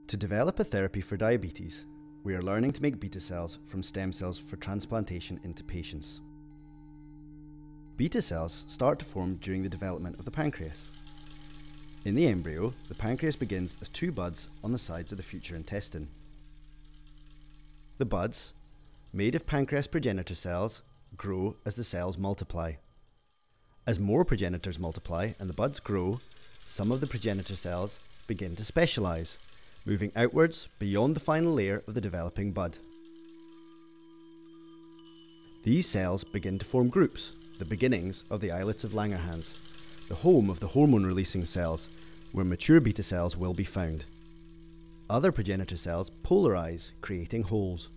To develop a therapy for diabetes, we are learning to make beta cells from stem cells for transplantation into patients. Beta cells start to form during the development of the pancreas. In the embryo, the pancreas begins as two buds on the sides of the future intestine. The buds, made of pancreas progenitor cells, grow as the cells multiply. As more progenitors multiply and the buds grow, some of the progenitor cells begin to specialize, moving outwards beyond the final layer of the developing bud. These cells begin to form groups, the beginnings of the islets of Langerhans, the home of the hormone-releasing cells, where mature beta cells will be found. Other progenitor cells polarize, creating holes.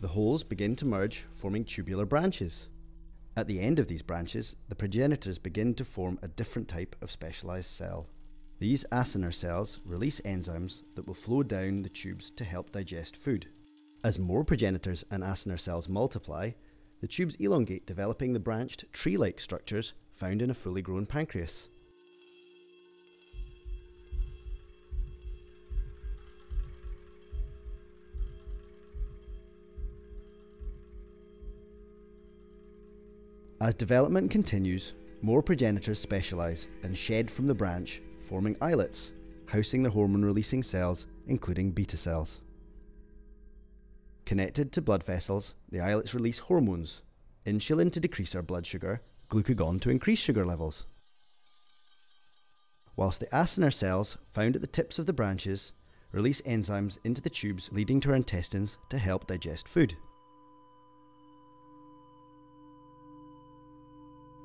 The holes begin to merge, forming tubular branches. At the end of these branches, the progenitors begin to form a different type of specialized cell. These acinar cells release enzymes that will flow down the tubes to help digest food. As more progenitors and acinar cells multiply, the tubes elongate, developing the branched, tree-like structures found in a fully grown pancreas. As development continues, more progenitors specialize and shed from the branch, forming islets, housing the hormone-releasing cells, including beta cells. Connected to blood vessels, the islets release hormones, insulin to decrease our blood sugar, glucagon to increase sugar levels. Whilst the acinar cells, found at the tips of the branches, release enzymes into the tubes leading to our intestines to help digest food.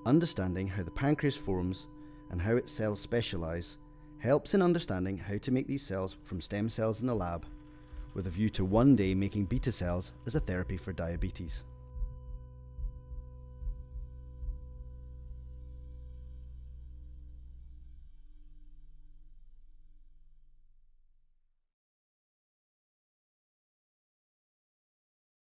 Understanding how the pancreas forms and how its cells specialize helps in understanding how to make these cells from stem cells in the lab, with a view to one day making beta cells as a therapy for diabetes.